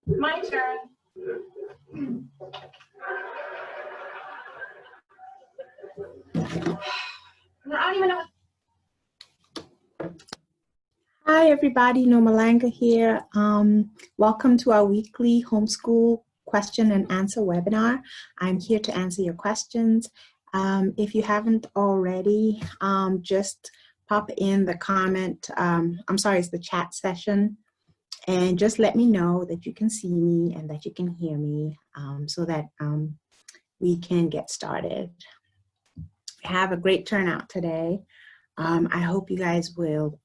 My turn. I don't even know. Hi, everybody. Nomalanga here. Welcome to our weekly homeschool question and answer webinar. I'm here to answer your questions. If you haven't already, just pop in the comment. I'm sorry, it's the chat session. And just let me know that you can see me and that you can hear me so that we can get started. Have a great turnout today. I hope you guys will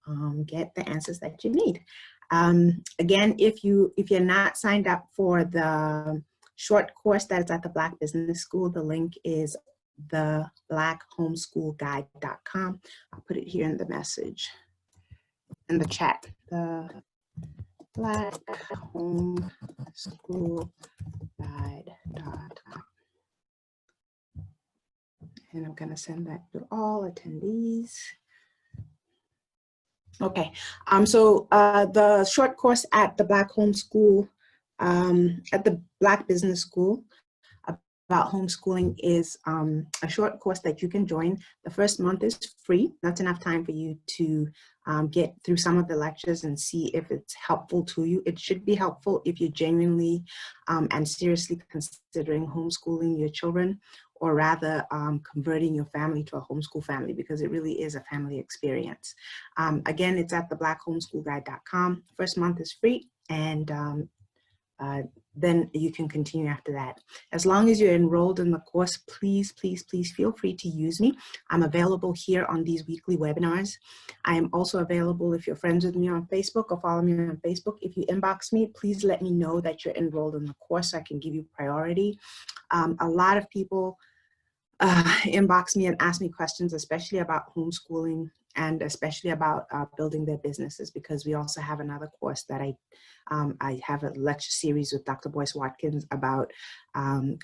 get the answers that you need. Again, if you're not signed up for the short course that is at the Black Business School, the link is the blackhomeschoolguide.com. I'll put it here in the message, in the chat. The blackhomeschoolguide.com. And I'm going to send that to all attendees. Okay, so the short course at the Black Homeschool, at the Black Business School about homeschooling is a short course that you can join. The first month is free. That's enough time for you to get through some of the lectures and see if it's helpful to you. It should be helpful if you're genuinely and seriously considering homeschooling your children, or rather converting your family to a homeschool family, because it really is a family experience. Again, it's at the blackhomeschoolguide.com. First month is free, and then you can continue after that. As long as you're enrolled in the course, please, please, please feel free to use me. I'm available here on these weekly webinars. I am also available if you're friends with me on Facebook or follow me on Facebook. If you inbox me, please let me know that you're enrolled in the course so I can give you priority. A lot of people inbox me and ask me questions, especially about homeschooling and especially about building their businesses, because we also have another course that I have a lecture series with Dr. Boyce Watkins about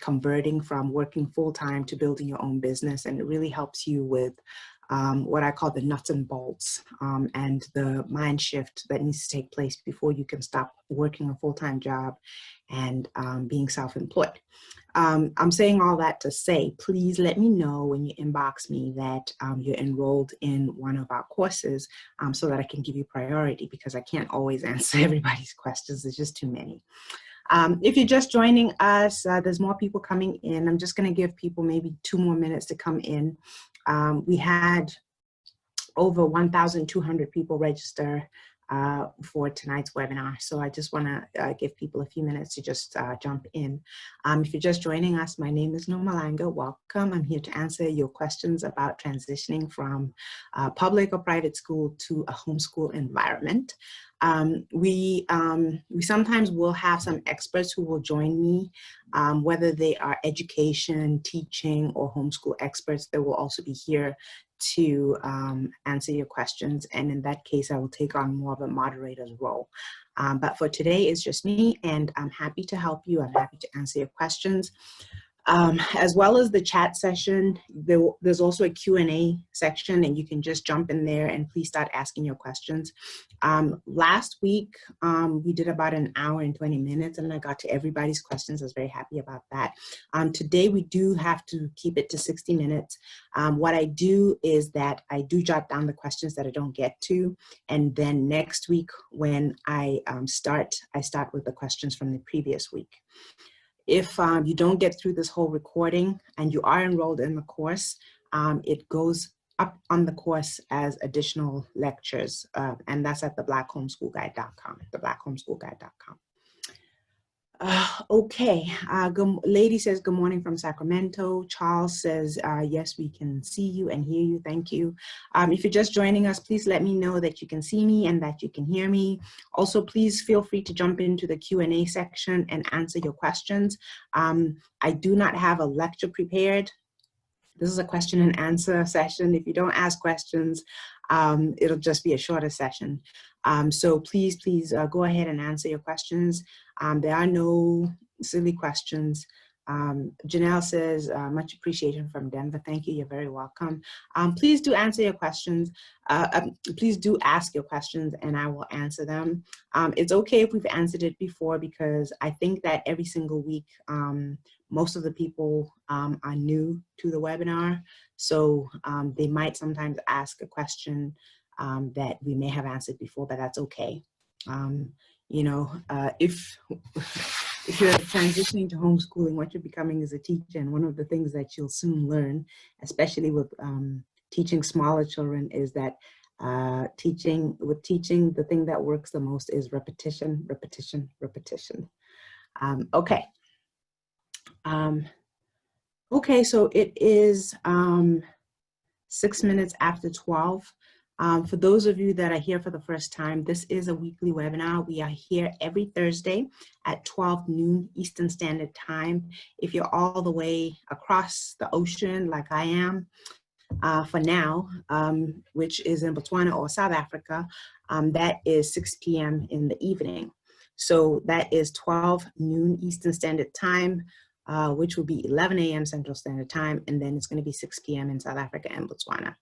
converting from working full-time to building your own business, and it really helps you with what I call the nuts and bolts and the mind shift that needs to take place before you can stop working a full-time job and being self-employed. I'm saying all that to say, please let me know when you inbox me that you're enrolled in one of our courses so that I can give you priority, because I can't always answer everybody's questions. There's just too many. If you're just joining us, there's more people coming in. I'm just going to give people maybe 2 more minutes to come in. We had over 1,200 people register for tonight's webinar. So I just want to give people a few minutes to just jump in. If you're just joining us, my name is Nomalanga. Welcome. I'm here to answer your questions about transitioning from public or private school to a homeschool environment. We sometimes will have some experts who will join me, whether they are education, teaching, or homeschool experts. They will also be here to answer your questions, and in that case I will take on more of a moderator's role. But for today it's just me, and I'm happy to help you. I'm happy to answer your questions. As well as the chat session, there's also a Q&A section, and you can just jump in there and please start asking your questions. Last week, we did about 1 hour and 20 minutes, and I got to everybody's questions. I was very happy about that. Today, we do have to keep it to 60 minutes. What I do is that I do jot down the questions that I don't get to, and then next week when I start with the questions from the previous week. If you don't get through this whole recording and you are enrolled in the course, it goes up on the course as additional lectures, and that's at the blackhomeschoolguide.com, the blackhomeschoolguide.com. Okay, Lady says good morning from Sacramento. Charles says yes, we can see you and hear you. Thank you. If you're just joining us, please let me know that you can see me and that you can hear me. Also, please feel free to jump into the Q&A section and answer your questions. I do not have a lecture prepared. This is a question and answer session. If you don't ask questions, it'll just be a shorter session. So please go ahead and answer your questions. There are no silly questions. Janelle says, much appreciation from Denver. Thank you. You're very welcome. Please do answer your questions. Please do ask your questions and I will answer them. It's okay if we've answered it before, because I think that every single week, most of the people are new to the webinar. So they might sometimes ask a question that we may have answered before, but that's okay. You know, if you're transitioning to homeschooling, what you're becoming is a teacher, and one of the things that you'll soon learn, especially with teaching smaller children, is that teaching, the thing that works the most is repetition, repetition, repetition. Okay. Okay, so it is 6 minutes after 12. For those of you that are here for the first time, this is a weekly webinar. We are here every Thursday at 12 noon Eastern Standard Time. If you're all the way across the ocean like I am for now, which is in Botswana or South Africa, that is 6 p.m. in the evening. So that is 12 noon Eastern Standard Time, which will be 11 a.m. Central Standard Time, and then it's going to be 6 p.m. in South Africa and Botswana.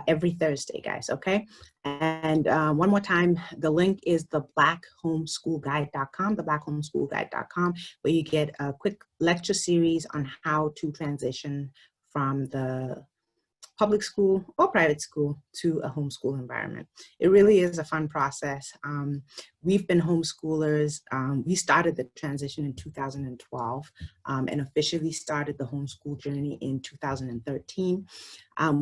Every Thursday, guys, okay? And one more time, the link is the blackhomeschoolguide.com, the blackhomeschoolguide.com, where you get a quick lecture series on how to transition from the public school or private school to a homeschool environment. It really is a fun process. We've been homeschoolers. We started the transition in 2012 and officially started the homeschool journey in 2013.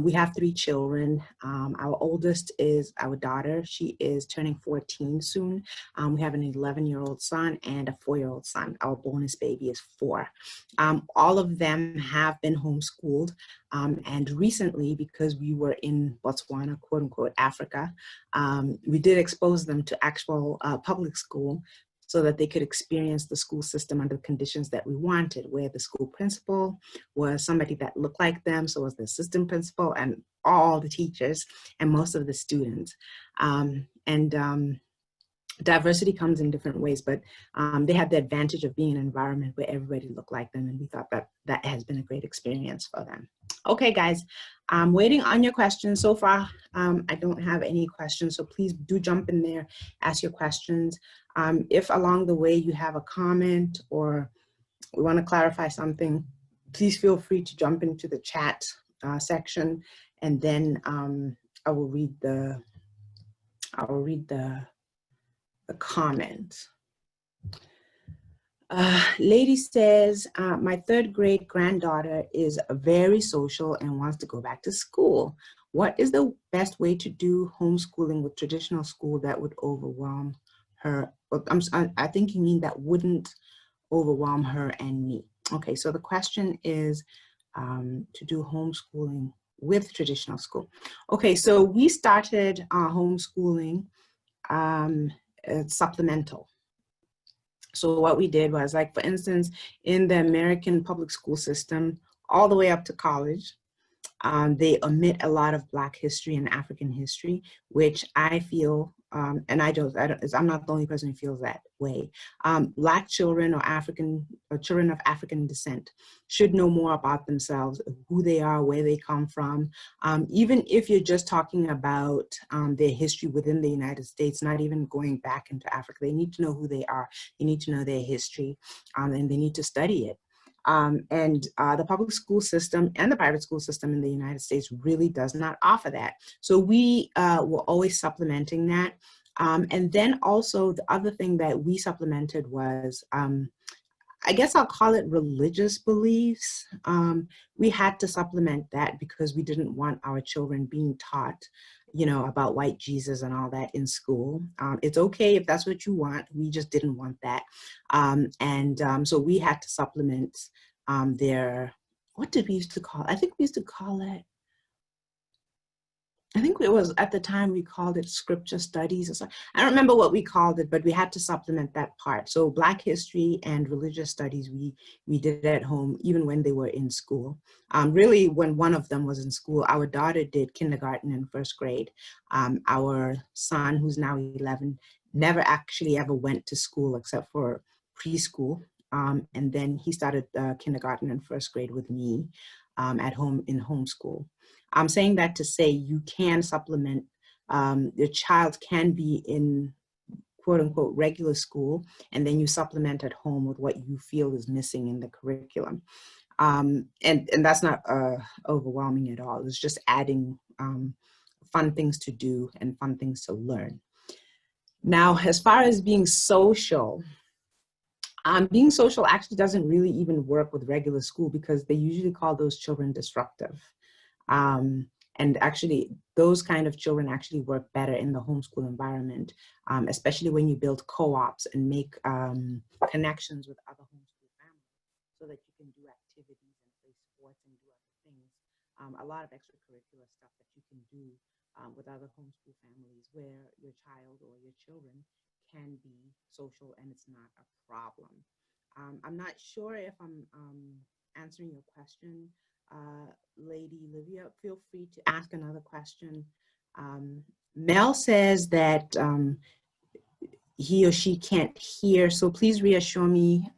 We have 3 children. Our oldest is our daughter. She is turning 14 soon. We have an 11-year-old son and a 4-year-old son. Our bonus baby is 4. All of them have been homeschooled. And recently, because we were in Botswana, quote unquote, Africa, we did expose them to actual public school so that they could experience the school system under the conditions that we wanted, where the school principal was somebody that looked like them, so was the assistant principal and all the teachers and most of the students. Diversity comes in different ways, but they had the advantage of being in an environment where everybody looked like them, and we thought that that has been a great experience for them. Okay, guys, I'm waiting on your questions. So far, I don't have any questions, so please do jump in there, ask your questions. If along the way you have a comment or we want to clarify something, please feel free to jump into the chat section, and then I will read the comment. Lady says, my 3rd grade granddaughter is very social and wants to go back to school. What is the best way to do homeschooling with traditional school that would overwhelm her? I think you mean that wouldn't overwhelm her and me. Okay, so the question is to do homeschooling with traditional school. Okay, so we started homeschooling supplemental. So what we did was, like, for instance, in the American public school system, all the way up to college, they omit a lot of Black history and African history, which I feel, and I'm not the only person who feels that way. Black children or children of African descent should know more about themselves, who they are, where they come from. Even if you're just talking about their history within the United States, not even going back into Africa, they need to know who they are. They need to know their history, and they need to study it. The public school system and the private school system in the United States really does not offer that. So we were always supplementing that. And then also the other thing that we supplemented was, I guess I'll call it religious beliefs. We had to supplement that because we didn't want our children being taught, you know, about white Jesus and all that in school. It's okay if that's what you want. We just didn't want that. So we had to supplement what did we used to call it? I think we used to call it, I think it was, at the time we called it scripture studies or something. I don't remember what we called it, but we had to supplement that part. So Black history and religious studies, we did at home, even when they were in school. Really, when one of them was in school, our daughter did kindergarten and 1st grade. Our son, who's now 11, never actually ever went to school except for preschool. And then he started kindergarten and first grade with me at home in homeschool. I'm saying that to say you can supplement, your child can be in quote unquote regular school, and then you supplement at home with what you feel is missing in the curriculum. And that's not overwhelming at all. It's just adding fun things to do and fun things to learn. Now, as far as being social actually doesn't really even work with regular school because they usually call those children disruptive. And actually, those kind of children actually work better in the homeschool environment, especially when you build co-ops and make connections with other homeschool families so that you can do activities and play sports and do other things. A lot of extracurricular stuff that you can do with other homeschool families where your child or your children can be social and it's not a problem. I'm not sure if I'm answering your question, Lady Livia. Feel free to ask another question. Mel says that he or she can't hear, so please reassure me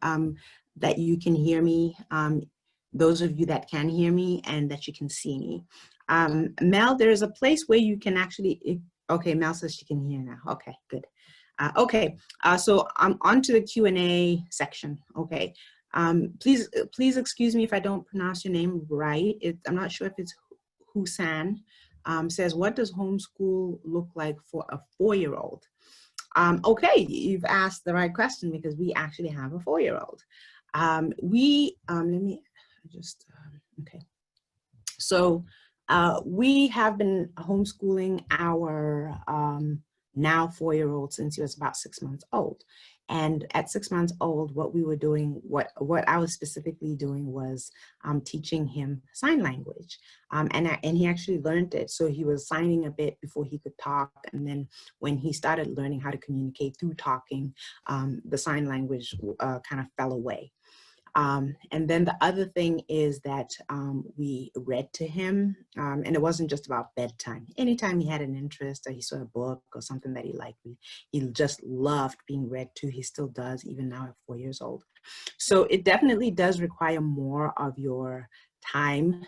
that you can hear me, those of you that can hear me, and that you can see me. Mel, there's a place where you can actually, okay, Mel says she can hear now. Okay, good. Okay, so I'm on to the Q&A section. Okay, please excuse me if I don't pronounce your name right. I'm not sure if it's Husan. Says, what does homeschool look like for a 4-year-old? Okay, you've asked the right question because we actually have a 4-year-old. Let me just, okay. So we have been homeschooling our now 4-year-old since he was about 6 months old. And at 6 months old, what we were doing, what I was specifically doing was teaching him sign language. And he actually learned it. So he was signing a bit before he could talk. And then when he started learning how to communicate through talking, the sign language kind of fell away. And then the other thing is that we read to him, and it wasn't just about bedtime. Anytime he had an interest or he saw a book or something that he liked, he just loved being read to. He still does, even now at 4 years old. So it definitely does require more of your time.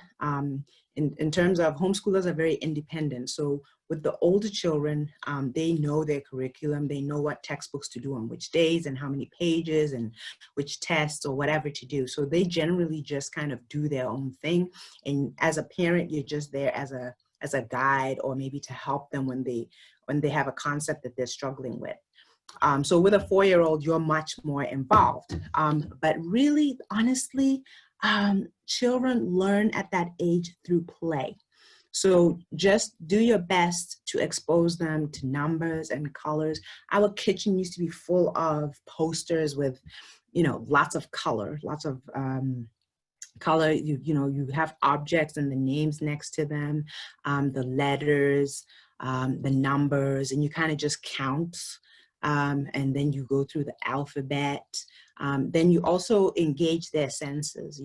In terms of homeschoolers are very independent. So with the older children, they know their curriculum, they know what textbooks to do on which days and how many pages and which tests or whatever to do. So they generally just kind of do their own thing. And as a parent, you're just there as a guide or maybe to help them when they have a concept that they're struggling with. So with a 4-year-old, you're much more involved. But really, honestly, children learn at that age through play. So just do your best to expose them to numbers and colors. Our kitchen used to be full of posters with, lots of color, lots of color. You have objects and the names next to them, the letters, the numbers, and you kind of just count. And then you go through the alphabet. Then you also engage their senses,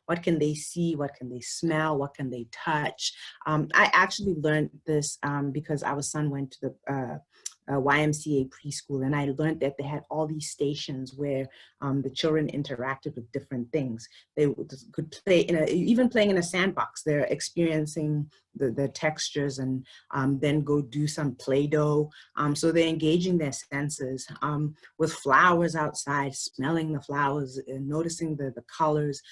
what can they see, what can they smell, what can they touch. I actually learned this because our son went to the YMCA preschool, and I learned that they had all these stations where the children interacted with different things. They could play even playing in a sandbox. They're experiencing the textures and then go do some Play-Doh. So they're engaging their senses with flowers outside, smelling the flowers and noticing the colors.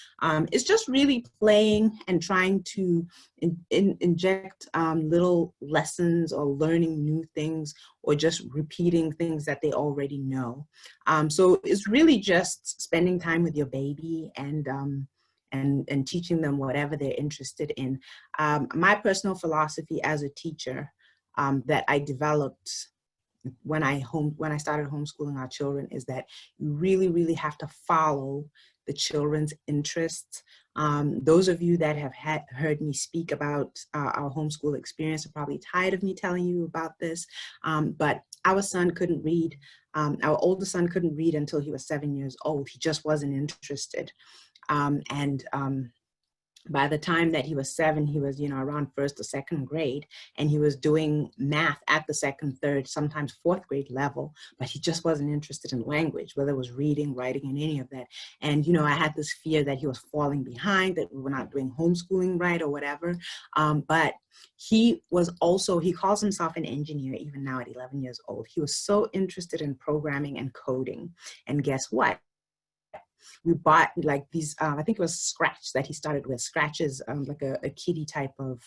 It's just really playing and trying to inject little lessons or learning new things or just repeating things that they already know. So it's really just spending time with your baby and teaching them whatever they're interested in. My personal philosophy as a teacher that I developed when I started homeschooling our children is that you really, really have to follow the children's interests. Those of you that have heard me speak about our homeschool experience are probably tired of me telling you about this, but our son couldn't read. Our older son couldn't read until he was 7 years old. He just wasn't interested. By the time that he was 7, he was, around first or second grade, and he was doing math at the second, third, sometimes fourth grade level, but he just wasn't interested in language, whether it was reading, writing, and any of that. And, I had this fear that he was falling behind, that we were not doing homeschooling right or whatever. But he calls himself an engineer, even now at 11 years old. He was so interested in programming and coding. And guess what? We bought like these, I think it was Scratch that he started with. Scratch is like a kiddie type of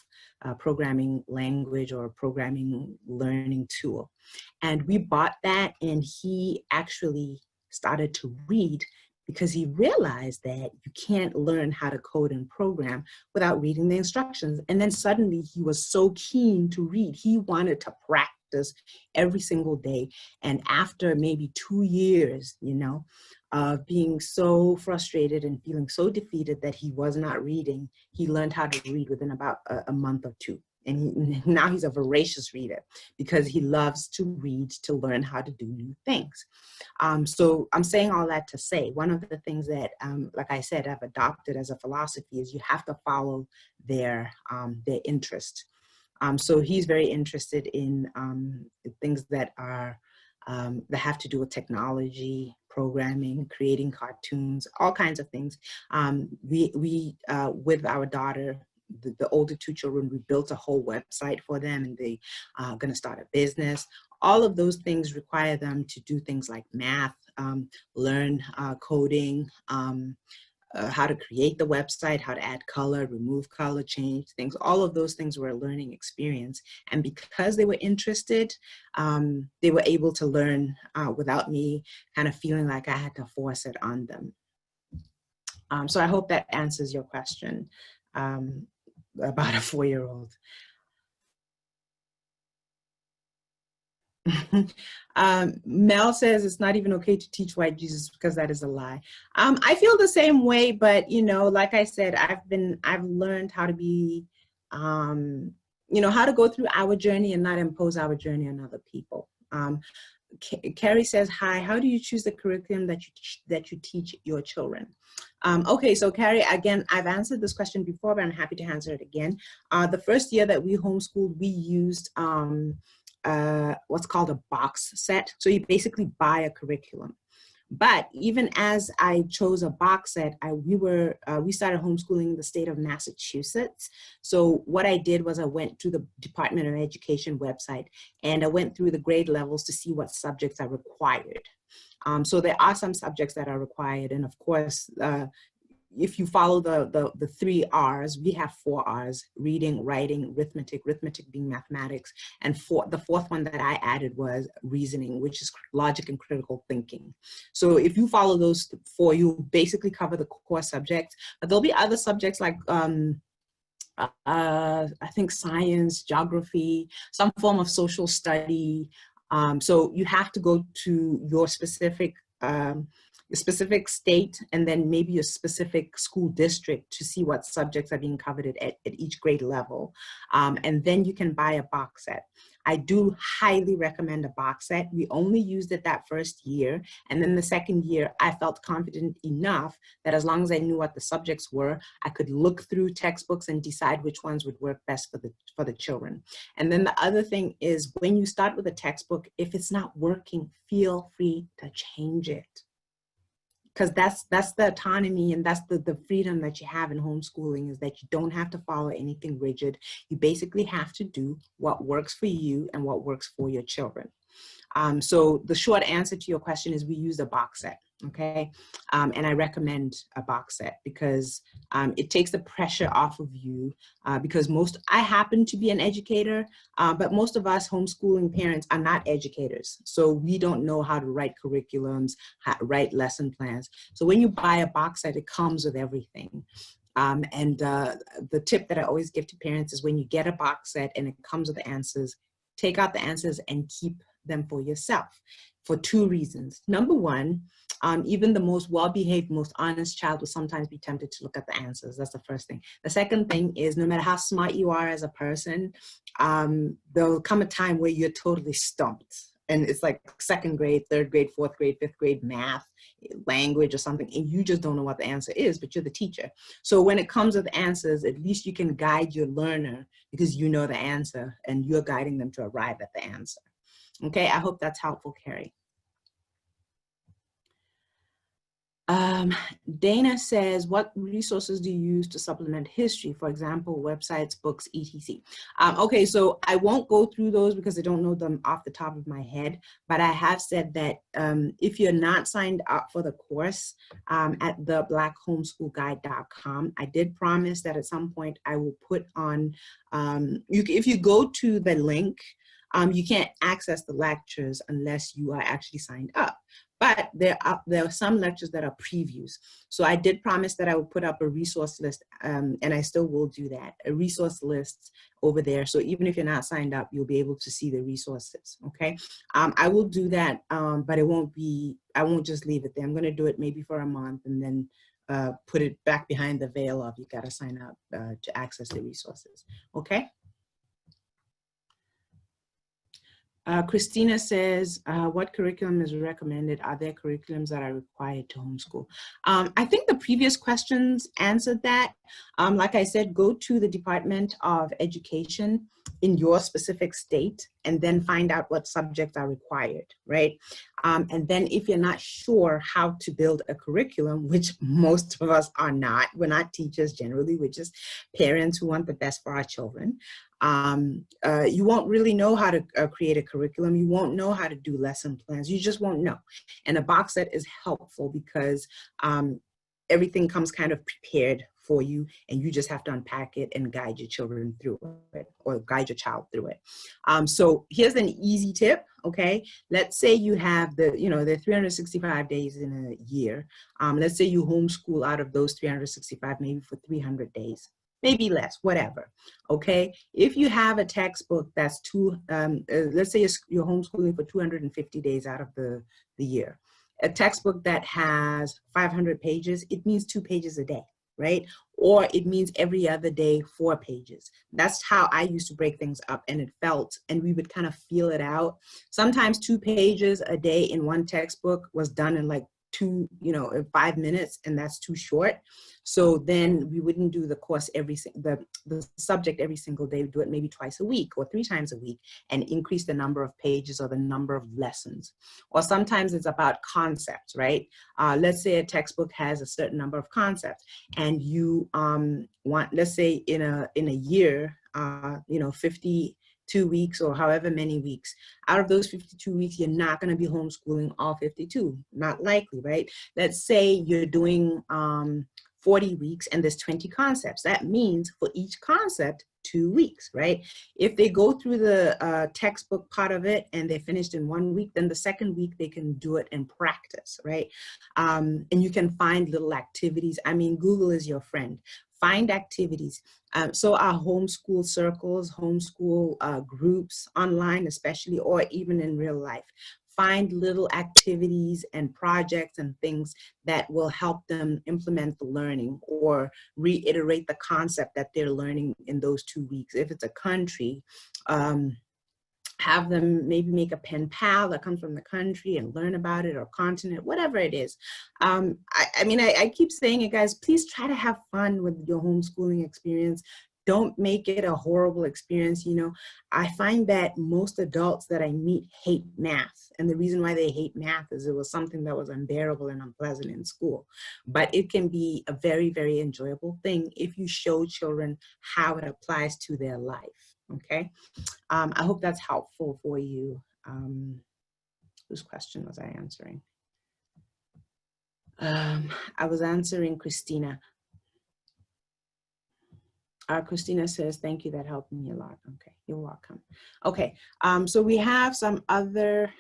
programming language or programming learning tool. And we bought that, and he actually started to read because he realized that you can't learn how to code and program without reading the instructions. And then suddenly he was so keen to read. He wanted to practice every single day. And after maybe 2 years, of being so frustrated and feeling so defeated that he was not reading, he learned how to read within about a month or 2. And now he's a voracious reader because he loves to read to learn how to do new things. So I'm saying all that to say, one of the things that, like I said, I've adopted as a philosophy is you have to follow their interest. So he's very interested in things that are that have to do with technology, programming, creating cartoons, all kinds of things. We with our daughter, the older 2 children, we built a whole website for them, and they are going to start a business. All of those things require them to do things like math, learn coding, how to create the website, how to add color, remove color, change things. All of those things were a learning experience. And because they were interested, they were able to learn without me kind of feeling like I had to force it on them. So I hope that answers your question about a 4-year-old. Mel says it's not even okay to teach white Jesus because that is a lie. I feel the same way, but like I said, I've learned how to be, how to go through our journey and not impose our journey on other people. Carrie says, hi, how do you choose the curriculum that you teach your children? Okay, so Carrie, again, I've answered this question before, but I'm happy to answer it again. The first year that we homeschooled, we used what's called a box set. So you basically buy a curriculum. But even as I chose a box set, we started homeschooling in the state of Massachusetts. So what I did was I went to the Department of Education website, and I went through the grade levels to see what subjects are required. So there are some subjects that are required. And of course, if you follow the 3 R's, we have 4 R's: reading, writing, arithmetic being mathematics. And the 4th one that I added was reasoning, which is logic and critical thinking. So if you follow those 4, you basically cover the core subjects. But there'll be other subjects like I think science, geography, some form of social study. So you have to go to your specific state and then maybe a specific school district to see what subjects are being covered at each grade level. And then you can buy a box set. I do highly recommend a box set. We only used it that first year. And then the second year, I felt confident enough that as long as I knew what the subjects were, I could look through textbooks and decide which ones would work best for the children. And then the other thing is, when you start with a textbook, if it's not working, feel free to change it. Because that's the autonomy and that's the freedom that you have in homeschooling, is that you don't have to follow anything rigid. You basically have to do what works for you and what works for your children. So the short answer to your question is we use a box set, okay? And I recommend a box set because it takes the pressure off of you because I happen to be an educator, but most of us homeschooling parents are not educators. So we don't know how to write curriculums, write lesson plans. So when you buy a box set, it comes with everything. And the tip that I always give to parents is when you get a box set and it comes with the answers, take out the answers and keep them for yourself for 2 reasons. Number one, even the most well-behaved, most honest child will sometimes be tempted to look at the answers. That's the first thing. The second thing is, no matter how smart you are as a person, there'll come a time where you're totally stumped. and it's like second grade, third grade, fourth grade, fifth grade math, language or something, and you just don't know what the answer is, but you're the teacher. So when it comes with answers, at least you can guide your learner because you know the answer and you're guiding them to arrive at the answer. Okay, I hope that's helpful, Carrie. Dana says, what resources do you use to supplement history? For example, websites, books, etc. Okay, so I won't go through those because I don't know them off the top of my head, but I have said that if you're not signed up for the course at the blackhomeschoolguide.com, I did promise that at some point I will put on, if you go to the link, you can't access the lectures unless you are actually signed up. But there are some lectures that are previews. So I did promise that I would put up a resource list, and I still will do that, a resource list over there. So even if you're not signed up, you'll be able to see the resources, okay? I will do that, but it won't be, I won't just leave it there. I'm gonna do it maybe for a month and then put it back behind the veil of you gotta sign up to access the resources, okay? Christina says, what curriculum is recommended? Are there curriculums that are required to homeschool? I think the previous questions answered that. Like I said, go to the Department of Education in your specific state and then find out what subjects are required, right? And then if you're not sure how to build a curriculum, which most of us are not, we're not teachers generally, we're just parents who want the best for our children. You won't really know how to create a curriculum. You won't know how to do lesson plans. You just won't know. And a box set is helpful because everything comes kind of prepared for you and you just have to unpack it and guide your children through it or guide your child through it. So here's an easy tip, okay? Let's say you have the, there are 365 days in a year. Let's say you homeschool out of those 365 maybe for 300 days. Maybe less, whatever, okay? If you have a textbook that's let's say you're homeschooling for 250 days out of the year, a textbook that has 500 pages, it means 2 pages a day, right? Or it means every other day, 4 pages. That's how I used to break things up and it felt, and we would kind of feel it out. Sometimes 2 pages a day in one textbook was done in like 5 minutes, and that's too short. So then we wouldn't do the course the subject every single day. We do it maybe twice a week or 3 times a week and increase the number of pages or the number of lessons. Or sometimes it's about concepts, right? Let's say a textbook has a certain number of concepts and you want, let's say in a year, 52 weeks or however many weeks. Out of those 52 weeks, you're not going to be homeschooling all 52, not likely, right? Let's say you're doing 40 weeks and there's 20 concepts. That means for each concept, 2 weeks, right? If they go through the textbook part of it and they're finished in 1 week, then the second week they can do it in practice, right? And you can find little activities. I mean, Google is your friend. Find activities. So our homeschool circles, homeschool groups online especially, or even in real life. Find little activities and projects and things that will help them implement the learning or reiterate the concept that they're learning in those 2 weeks. If it's a country, have them maybe make a pen pal that comes from the country and learn about it, or continent, whatever it is. I keep saying it, guys, please try to have fun with your homeschooling experience. Don't make it a horrible experience. I find that most adults that I meet hate math. And the reason why they hate math is it was something that was unbearable and unpleasant in school. But it can be a very, very enjoyable thing if you show children how it applies to their life, okay? I hope that's helpful for you. Whose question was I answering? I was answering Christina. Christina says, thank you, that helped me a lot. Okay, you're welcome. Okay, so we have some other,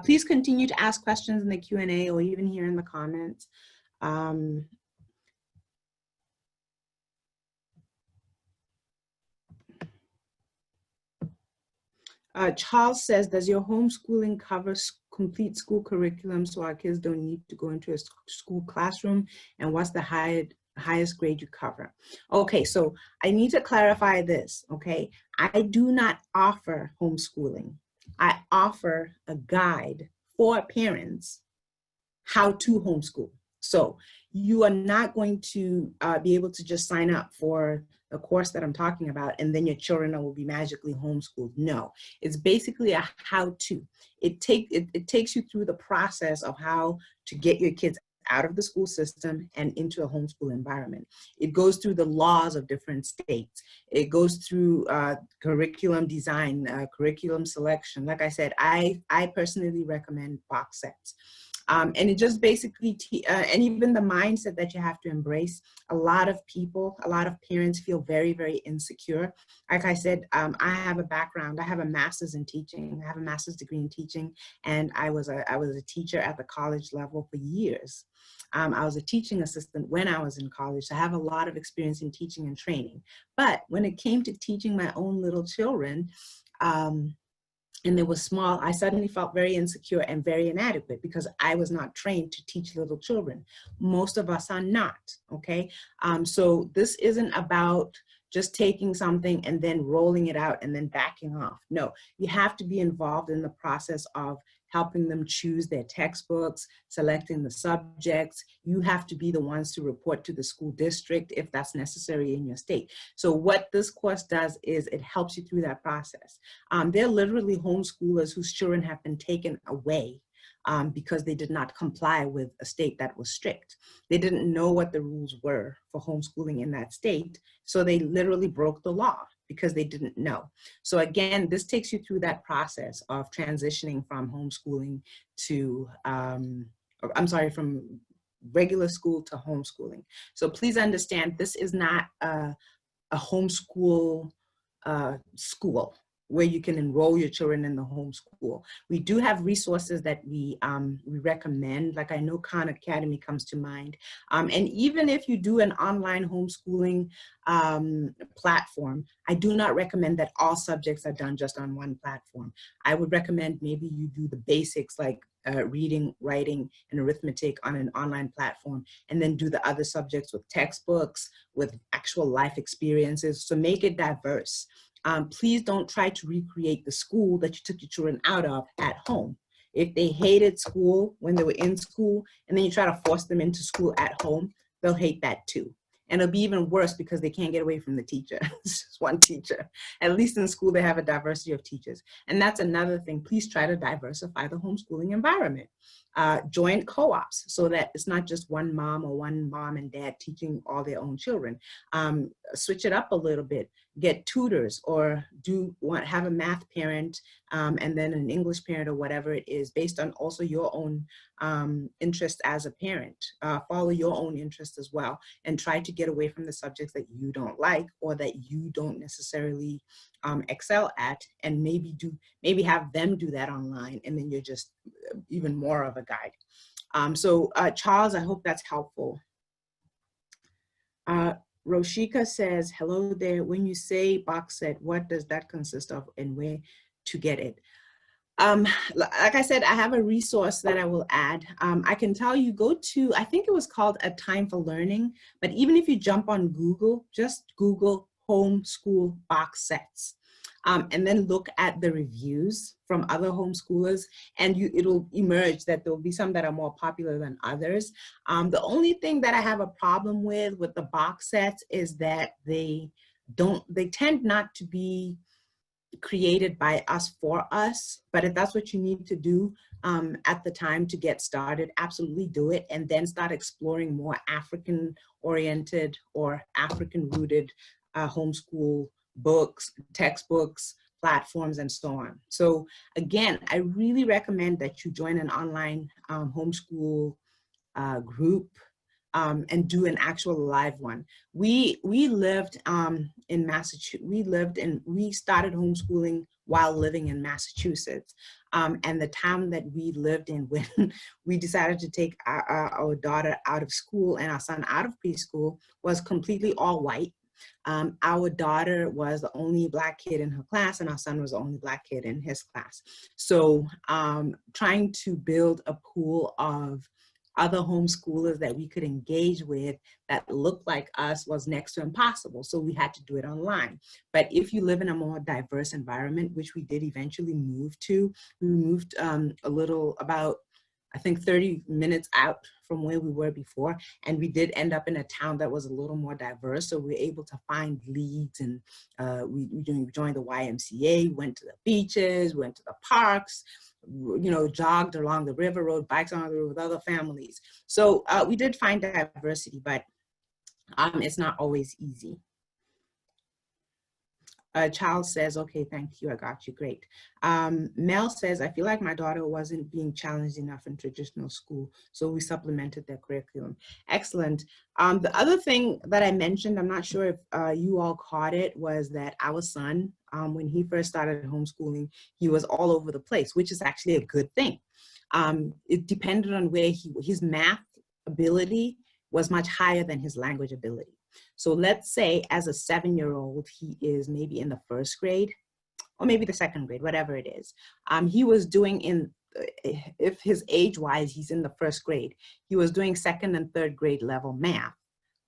please continue to ask questions in the Q&A or even here in the comments. Charles says, does your homeschooling cover complete school curriculum so our kids don't need to go into a school classroom? And what's the highest grade you cover. Okay, so I need to clarify this, okay? I do not offer homeschooling. I offer a guide for parents how to homeschool. So you are not going to be able to just sign up for the course that I'm talking about and then your children will be magically homeschooled. No, it's basically a how-to. It takes you through the process of how to get your kids out of the school system and into a homeschool environment. It goes through the laws of different states. It goes through curriculum design, curriculum selection. Like I said, I personally recommend box sets. And it just basically, and even the mindset that you have to embrace. A lot of people, a lot of parents feel very, very insecure. Like I said, I have a background. I have a master's in teaching. I have a master's degree in teaching, and I was a teacher at the college level for years. I was a teaching assistant when I was in college, so I have a lot of experience in teaching and training. But when it came to teaching my own little children, and they were small, I suddenly felt very insecure and very inadequate because I was not trained to teach little children. Most of us are not, okay? So this isn't about just taking something and then rolling it out and then backing off. No, you have to be involved in the process of helping them choose their textbooks, selecting the subjects. You have to be the ones to report to the school district if that's necessary in your state. So what this course does is it helps you through that process. There are literally homeschoolers whose children have been taken away because they did not comply with a state that was strict. They didn't know what the rules were for homeschooling in that state, so they literally broke the law because they didn't know. So again, this takes you through that process of transitioning from homeschooling to, from regular school to homeschooling. So please understand, this is not a homeschool school where you can enroll your children in the homeschool. We do have resources that we recommend, like I know Khan Academy comes to mind. And even if you do an online homeschooling platform, I do not recommend that all subjects are done just on one platform. I would recommend maybe you do the basics like reading, writing, and arithmetic on an online platform, and then do the other subjects with textbooks, with actual life experiences. So make it diverse. Please don't try to recreate the school that you took your children out of at home. If they hated school when they were in school, and then you try to force them into school at home, they'll hate that too. And it'll be even worse because they can't get away from the teacher. It's just one teacher. At least in school, they have a diversity of teachers. And that's another thing. Please try to diversify the homeschooling environment. Join co-ops so that it's not just one mom or one mom and dad teaching all their own children. Switch it up a little bit. Get tutors, or have a math parent and then an English parent or whatever it is, based on also your own interest as a parent. Follow your own interest as well, and try to get away from the subjects that you don't like or that you don't necessarily excel at, and maybe have them do that online, and then you're just even more of a guide. Charles, I hope that's helpful. Roshika says, hello there. When you say box set, what does that consist of and where to get it? Like I said, I have a resource that I will add. I can tell you, go to, I think it was called A Time for Learning, but even if you jump on Google, just Google homeschool box sets. And then look at the reviews from other homeschoolers, and it'll emerge that there'll be some that are more popular than others. The only thing that I have a problem with the box sets is that they tend not to be created by us for us. But if that's what you need to do at the time to get started, absolutely do it, and then start exploring more African oriented or African rooted homeschool books, textbooks, platforms, and so on. So again, I really recommend that you join an online homeschool group and do an actual live one. We lived in Massachusetts. We started homeschooling while living in Massachusetts. And the town that we lived in when we decided to take our daughter out of school and our son out of preschool was completely all white. Our daughter was the only Black kid in her class, and our son was the only Black kid in his class. So trying to build a pool of other homeschoolers that we could engage with that looked like us was next to impossible. So we had to do it online. But if you live in a more diverse environment, which we did eventually move to, we moved a little about, I think 30 minutes out from where we were before. And we did end up in a town that was a little more diverse. So we were able to find leagues, and we joined the YMCA, went to the beaches, went to the parks, you know, jogged along the river, rode bikes on the river with other families. So we did find diversity, but it's not always easy. Charles says, okay, thank you, I got you, great. Mel says, I feel like my daughter wasn't being challenged enough in traditional school, so we supplemented their curriculum. Excellent. The other thing that I mentioned, I'm not sure if you all caught it, was that our son, when he first started homeschooling, he was all over the place, which is actually a good thing. It depended on where his math ability was much higher than his language ability. So let's say as a 7-year-old, he is maybe in the first grade or maybe the second grade, whatever it is. He was doing if his age-wise, he's in the first grade, he was doing second and third grade level math.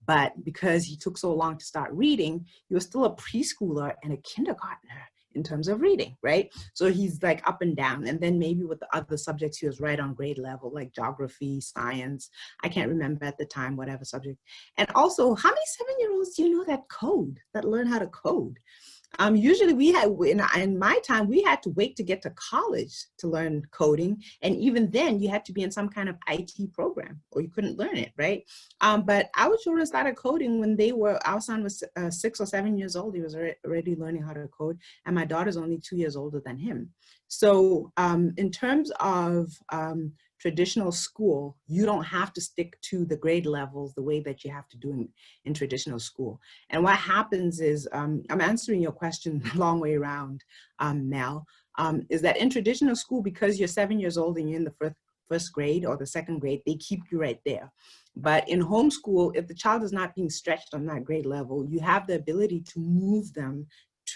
But because he took so long to start reading, he was still a preschooler and a kindergartner in terms of reading, right? So he's like up and down. And then maybe with the other subjects, he was right on grade level, like geography, science. I can't remember at the time, whatever subject. And also, how many 7-year-olds do you know that learn how to code? Usually we had, in my time, we had to wait to get to college to learn coding. And even then you had to be in some kind of IT program or you couldn't learn it, right? But our children started coding when our son was 6 or 7 years old. He was already learning how to code. And my daughter's only 2 years older than him. So in terms of traditional school, you don't have to stick to the grade levels the way that you have to do in traditional school. And what happens is, I'm answering your question the long way around, Mel, is that in traditional school, because you're 7 years old and you're in the first grade or the second grade, they keep you right there. But in homeschool, if the child is not being stretched on that grade level, you have the ability to move them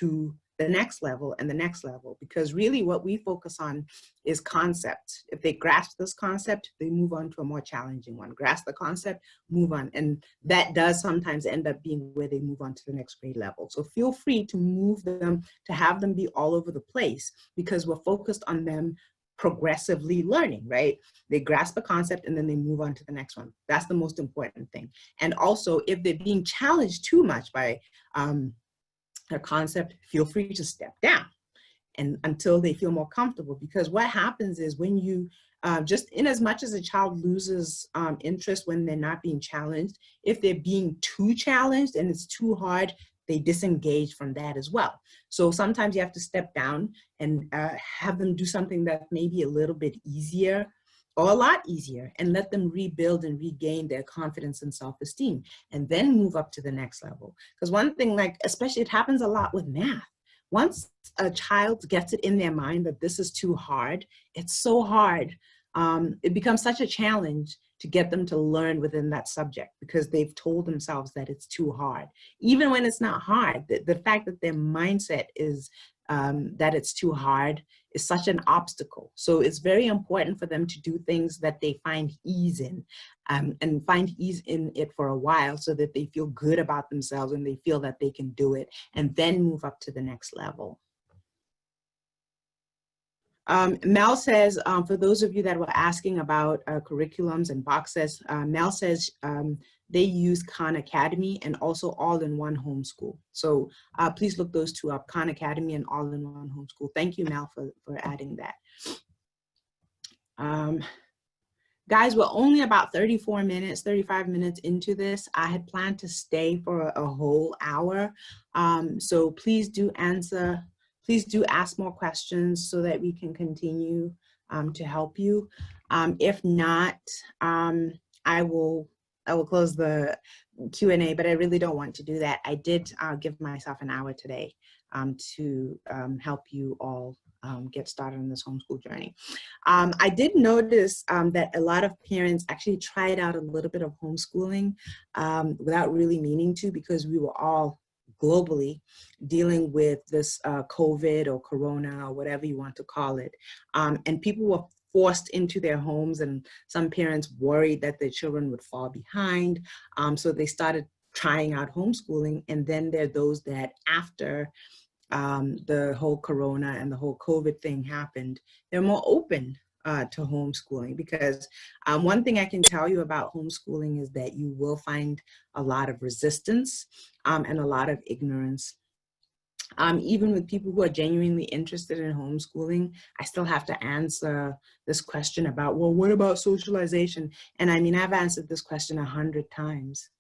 to the next level and the next level, because really what we focus on is concepts. If they grasp this concept, they move on to a more challenging one. Grasp the concept, move on. And that does sometimes end up being where they move on to the next grade level. So feel free to move them, to have them be all over the place, because we're focused on them progressively learning, right? They grasp a concept and then they move on to the next one. That's the most important thing. And also, if they're being challenged too much by a concept, feel free to step down and until they feel more comfortable. Because what happens is when you, just in as much as a child loses interest when they're not being challenged, if they're being too challenged and it's too hard, they disengage from that as well. So sometimes you have to step down and have them do something that may be a little bit easier or a lot easier, and let them rebuild and regain their confidence and self-esteem, and then move up to the next level. Because one thing, like, especially it happens a lot with math. Once a child gets it in their mind that this is too hard, it's so hard. It becomes such a challenge to get them to learn within that subject because they've told themselves that it's too hard. Even when it's not hard, the fact that their mindset is that it's too hard is such an obstacle. So it's very important for them to do things that they find ease in, and find ease in it for a while so that they feel good about themselves and they feel that they can do it, and then move up to the next level. Mel says, for those of you that were asking about curriculums and boxes, Mel says they use Khan Academy and also All-in-One Homeschool. So please look those two up, Khan Academy and All-in-One Homeschool. Thank you, Mel, for adding that. Guys, we're only about 35 minutes into this. I had planned to stay for a whole hour. So please do ask more questions so that we can continue to help you. If not, I will close the Q&A, but I really don't want to do that. I did give myself an hour today to help you all get started on this homeschool journey. I did notice that a lot of parents actually tried out a little bit of homeschooling without really meaning to, because we were all globally dealing with this COVID or Corona or whatever you want to call it. And people were forced into their homes, and some parents worried that their children would fall behind. So they started trying out homeschooling. And then there are those that after the whole corona and the whole COVID thing happened, they're more open to homeschooling, because one thing I can tell you about homeschooling is that you will find a lot of resistance and a lot of ignorance. Even with people who are genuinely interested in homeschooling, I still have to answer this question about, well, what about socialization? And I mean, I've answered this question 100 times,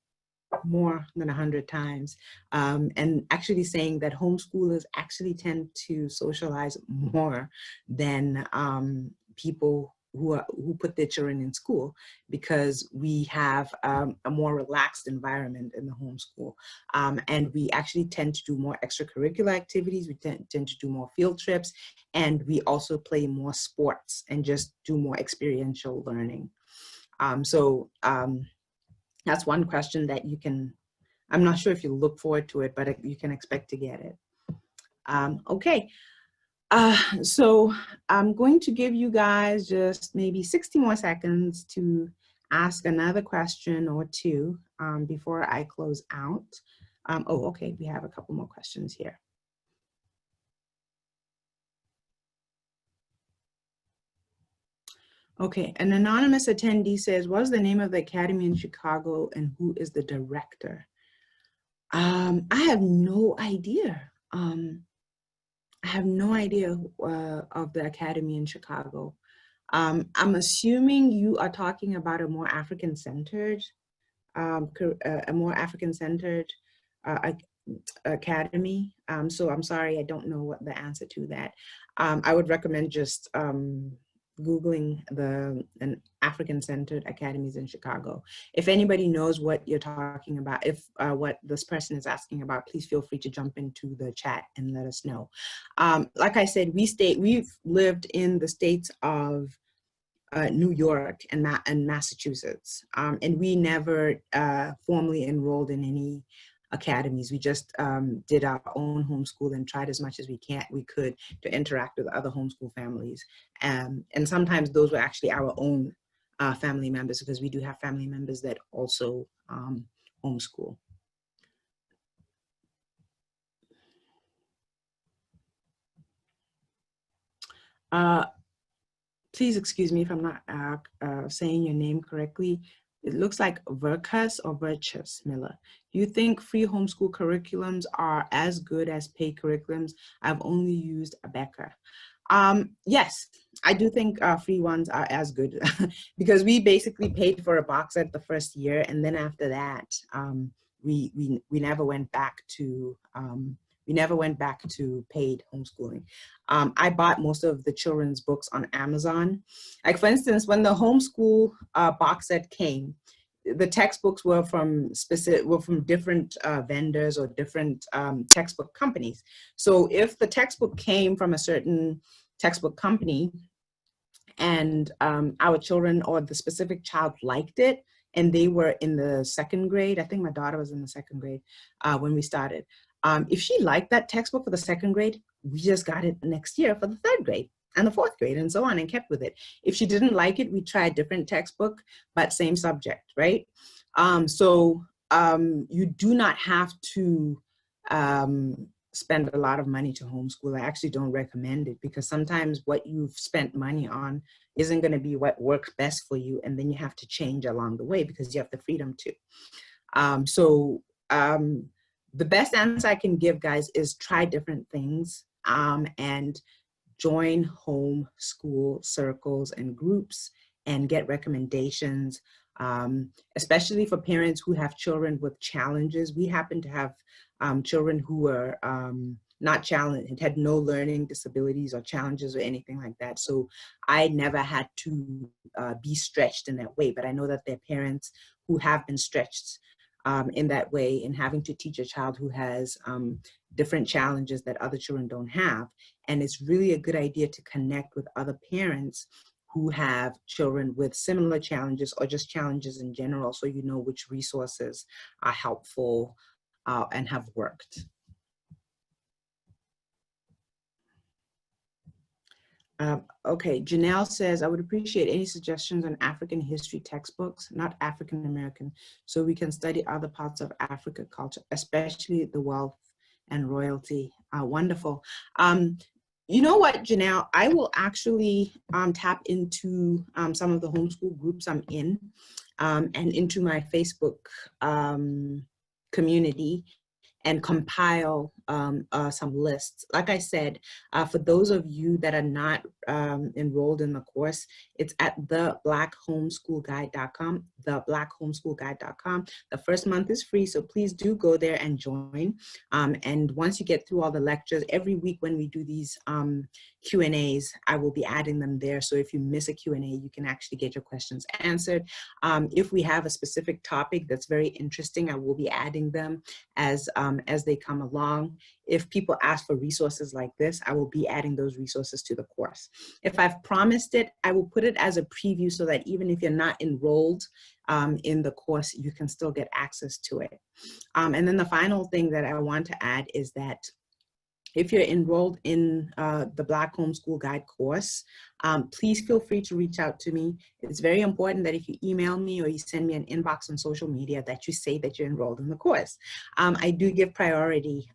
more than 100 times, and actually saying that homeschoolers actually tend to socialize more than people who put their children in school, because we have a more relaxed environment in the homeschool, and we actually tend to do more extracurricular activities. We tend to do more field trips, and we also play more sports and just do more experiential learning. That's one question that you can, I'm not sure if you look forward to it, but you can expect to get it. Okay, so I'm going to give you guys just maybe 60 more seconds to ask another question or two before I close out. Oh, okay, we have a couple more questions here. Okay, an anonymous attendee says, what's the name of the academy in Chicago and who is the director? I have no idea. I have no idea of the academy in Chicago. I'm assuming you are talking about a more African-centered, academy. So I'm sorry, I don't know what the answer to that. I would recommend just Googling an African-centered academies in Chicago. If anybody knows what you're talking about, if what this person is asking about, please feel free to jump into the chat and let us know. Like I said, we've lived in the states of New York and Massachusetts, and we never formally enrolled in any academies. We just did our own homeschool and tried as much as we could to interact with other homeschool families. And sometimes those were actually our own family members, because we do have family members that also homeschool. Please excuse me if I'm not saying your name correctly. It looks like Verkus or Virtus Miller. Do you think free homeschool curriculums are as good as paid curriculums? I've only used Abeka. Yes, I do think free ones are as good because we basically paid for a box set the first year, and then after that, we never went back to paid homeschooling. I bought most of the children's books on Amazon. Like for instance, when the homeschool box set came, the textbooks were from different vendors or different textbook companies. So if the textbook came from a certain textbook company and our children or the specific child liked it, and they were in the second grade, I think my daughter was in the second grade when we started. If she liked that textbook for the second grade, we just got it next year for the third grade and the fourth grade and so on, and kept with it. If she didn't like it, we tried a different textbook, but same subject, right? You do not have to spend a lot of money to homeschool. I actually don't recommend it, because sometimes what you've spent money on isn't going to be what works best for you, and then you have to change along the way because you have the freedom to. The best answer I can give, guys, is try different things and join homeschool circles and groups and get recommendations, especially for parents who have children with challenges. We happen to have children who were not challenged, had no learning disabilities or challenges or anything like that. So I never had to be stretched in that way, but I know that there are parents who have been stretched in that way, and having to teach a child who has different challenges that other children don't have. And it's really a good idea to connect with other parents who have children with similar challenges or just challenges in general, so you know which resources are helpful and have worked. Okay, Janelle says, I would appreciate any suggestions on African history textbooks, not African American, so we can study other parts of Africa culture, especially the wealth and royalty. Wonderful. You know what, Janelle, I will actually tap into some of the homeschool groups I'm in and into my Facebook community and compile some lists. Like I said, for those of you that are not enrolled in the course, it's at theblackHomeschoolGuide.com, theblackHomeschoolGuide.com. The first month is free, so please do go there and join. And once you get through all the lectures, every week when we do these Q&As, I will be adding them there. So if you miss a Q&A, you can actually get your questions answered. If we have a specific topic that's very interesting, I will be adding them as they come along. If people ask for resources like this, I will be adding those resources to the course. If I've promised it, I will put it as a preview so that even if you're not enrolled in the course, you can still get access to it. And then the final thing that I want to add is that if you're enrolled in the Black Homeschool Guide course, please feel free to reach out to me. It's very important that if you email me or you send me an inbox on social media that you say that you're enrolled in the course. I do give priority,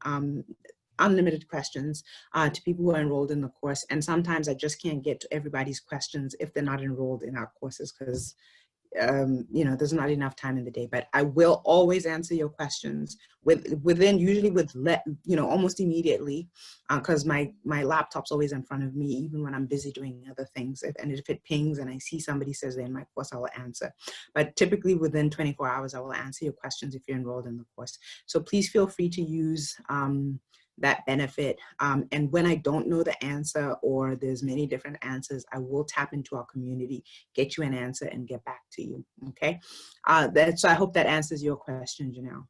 unlimited questions to people who are enrolled in the course. And sometimes I just can't get to everybody's questions if they're not enrolled in our courses because you know, there's not enough time in the day, but I will always answer your questions usually almost immediately, because my laptop's always in front of me, even when I'm busy doing other things. And if it pings and I see somebody says they're in my course, I will answer. But typically within 24 hours, I will answer your questions if you're enrolled in the course. So please feel free to use that benefit. And when I don't know the answer or there's many different answers, I will tap into our community, get you an answer and get back to you, okay? So I hope that answers your question, Janelle.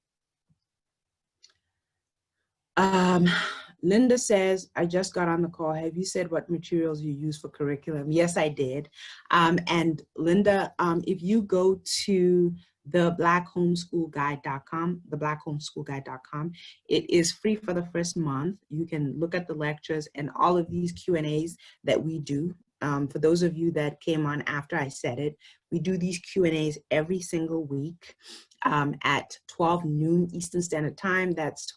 Linda says, I just got on the call. Have you said what materials you use for curriculum? Yes, I did. And Linda, if you go to theblackHomeschoolGuide.com, theblackHomeschoolGuide.com. It is free for the first month. You can look at the lectures and all of these Q&As that we do. For those of you that came on after I said it, we do these Q&As every single week at 12 noon Eastern Standard Time. That's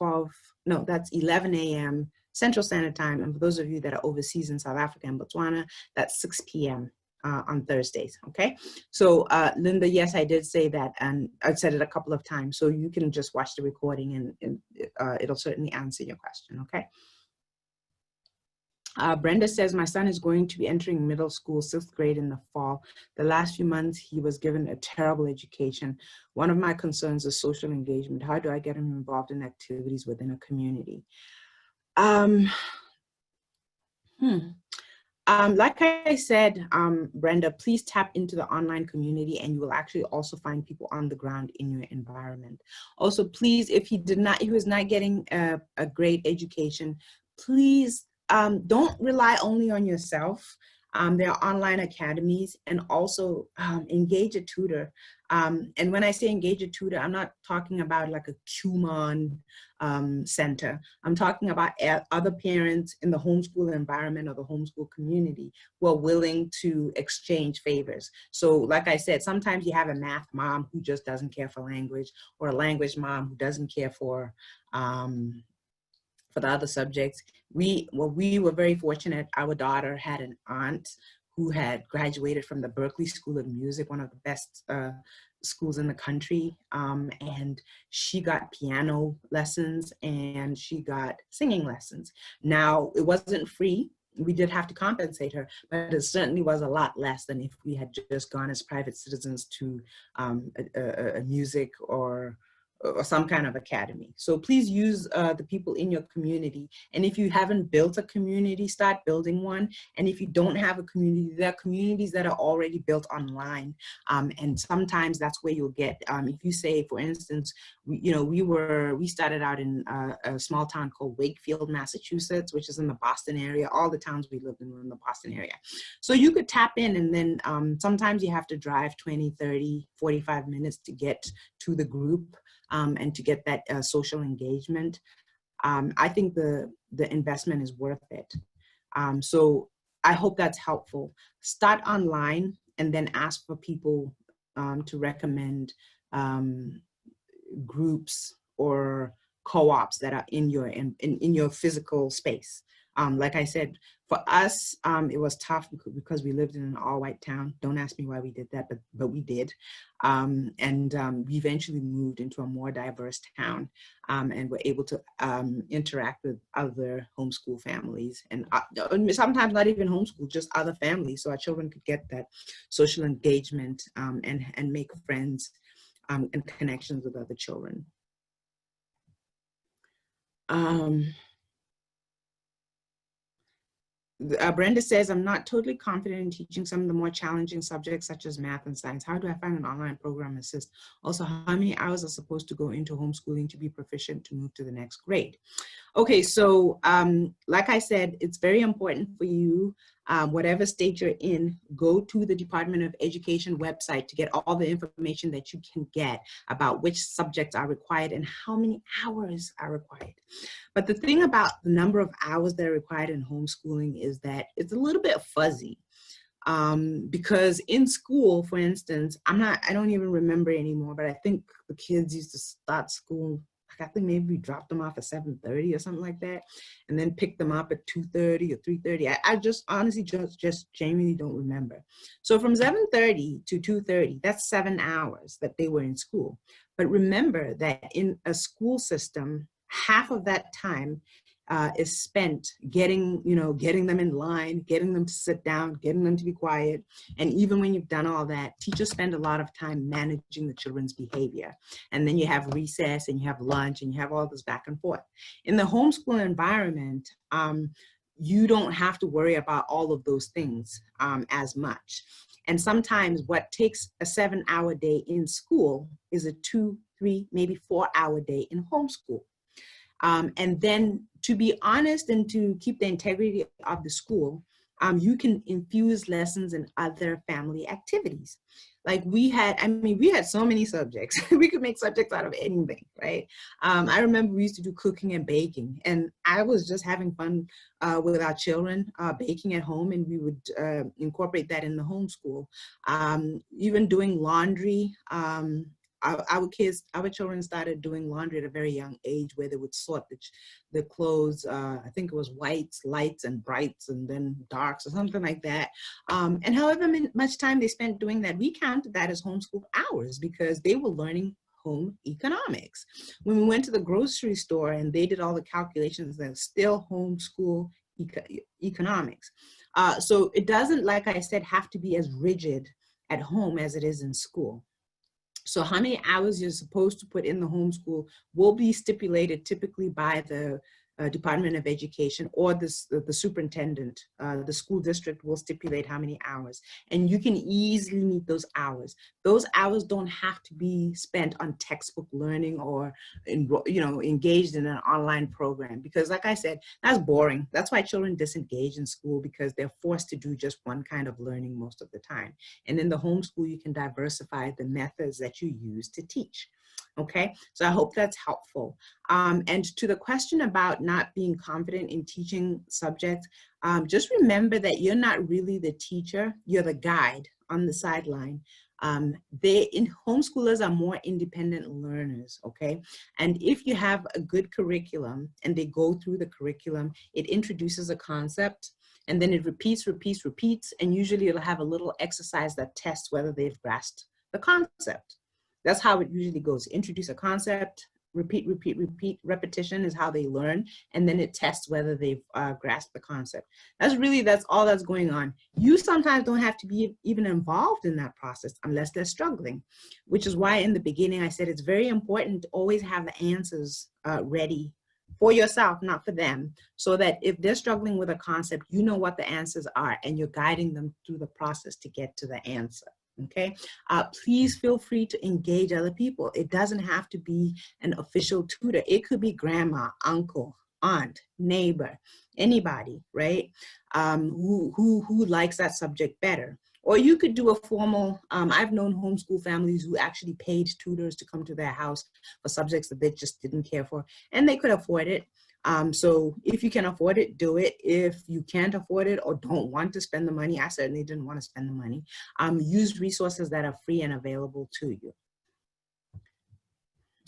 11 a.m. Central Standard Time. And for those of you that are overseas in South Africa and Botswana, that's 6 p.m. On Thursdays, okay? So Linda, yes, I did say that, and I said it a couple of times, so you can just watch the recording and it'll certainly answer your question, okay? Brenda says, my son is going to be entering middle school, 6th grade in the fall. The last few months, he was given a terrible education. One of my concerns is social engagement. How do I get him involved in activities within a community? Like I said, Brenda, please tap into the online community and you will actually also find people on the ground in your environment. Also, please, if he was not getting a great education, please don't rely only on yourself. There are online academies, and also engage a tutor. And when I say engage a tutor, I'm not talking about like a Kumon center. I'm talking about other parents in the homeschool environment or the homeschool community who are willing to exchange favors. So like I said, sometimes you have a math mom who just doesn't care for language, or a language mom who doesn't care for the other subjects. We were very fortunate. Our daughter had an aunt who had graduated from the Berklee School of Music, one of the best schools in the country. And she got piano lessons and she got singing lessons. Now, it wasn't free. We did have to compensate her, but it certainly was a lot less than if we had just gone as private citizens to a music or some kind of academy. So please use the people in your community. And if you haven't built a community, start building one. And if you don't have a community, there are communities that are already built online. And sometimes that's where you'll get, if you say, for instance, we started out in a small town called Wakefield, Massachusetts, which is in the Boston area. All the towns we lived in were in the Boston area. So you could tap in, and then sometimes you have to drive 20, 30, 45 minutes to get to the group. And to get that social engagement. I think the investment is worth it. So I hope that's helpful. Start online and then ask for people to recommend groups or co-ops that are in your physical space. Like I said, for us, it was tough because we lived in an all-white town. Don't ask me why we did that, but we did. We eventually moved into a more diverse town, and were able to interact with other homeschool families, and sometimes not even homeschool, just other families, so our children could get that social engagement and make friends and connections with other children. Brenda says, I'm not totally confident in teaching some of the more challenging subjects such as math and science. How do I find an online program assist? Also, how many hours are supposed to go into homeschooling to be proficient to move to the next grade? Okay, so like I said, it's very important for you, whatever state you're in, go to the Department of Education website to get all the information that you can get about which subjects are required and how many hours are required. But the thing about the number of hours that are required in homeschooling is that it's a little bit fuzzy. Because in school, for instance, I don't even remember anymore, but I think the kids used to start school, I think maybe we dropped them off at 7:30 or something like that, and then picked them up at 2:30 or 3:30. I just honestly just genuinely don't remember. So from 7:30 to 2:30, that's 7 hours that they were in school. But remember that in a school system, half of that time is spent getting them in line, getting them to sit down, getting them to be quiet. And even when you've done all that, teachers spend a lot of time managing the children's behavior. And then you have recess and you have lunch and you have all this back and forth. In the homeschool environment, you don't have to worry about all of those things as much. And sometimes what takes a 7-hour day in school is a 2, 3, maybe 4-hour day in homeschool. And then, to be honest and to keep the integrity of the school, you can infuse lessons in other family activities. Like we had so many subjects. We could make subjects out of anything, right? I remember we used to do cooking and baking, and I was just having fun with our children baking at home, and we would incorporate that in the homeschool. Even doing laundry. Our children started doing laundry at a very young age, where they would sort the clothes. I think it was whites, lights, and brights, and then darks, or something like that. And however much time they spent doing that, we counted that as homeschool hours because they were learning home economics. When we went to the grocery store and they did all the calculations, that's still homeschool economics. So it doesn't, like I said, have to be as rigid at home as it is in school. So how many hours you're supposed to put in the homeschool will be stipulated typically by the Department of Education or the superintendent. The school district will stipulate how many hours, and you can easily meet those hours. Those hours don't have to be spent on textbook learning or engaged in an online program, because like I said, that's boring. That's why children disengage in school, because they're forced to do just one kind of learning most of the time. And in the homeschool, you can diversify the methods that you use to teach. Okay, so I hope that's helpful. And to the question about not being confident in teaching subjects, just remember that you're not really the teacher, you're the guide on the sideline. Homeschoolers are more independent learners, okay? And if you have a good curriculum and they go through the curriculum, it introduces a concept, and then it repeats, and usually it'll have a little exercise that tests whether they've grasped the concept. That's how it usually goes. Introduce a concept, repeat. Repetition is how they learn, and then it tests whether they've grasped the concept. That's all that's going on. You sometimes don't have to be even involved in that process unless they're struggling, which is why in the beginning I said it's very important to always have the answers ready for yourself, not for them, so that if they're struggling with a concept, you know what the answers are, and you're guiding them through the process to get to the answer. Okay, please feel free to engage other people. It doesn't have to be an official tutor. It could be grandma, uncle, aunt, neighbor, anybody, right? Who likes that subject better. Or you could do a formal, I've known homeschool families who actually paid tutors to come to their house for subjects that they just didn't care for, and they could afford it. So if you can afford it, do it. If you can't afford it or don't want to spend the money, I certainly didn't want to spend the money, use resources that are free and available to you.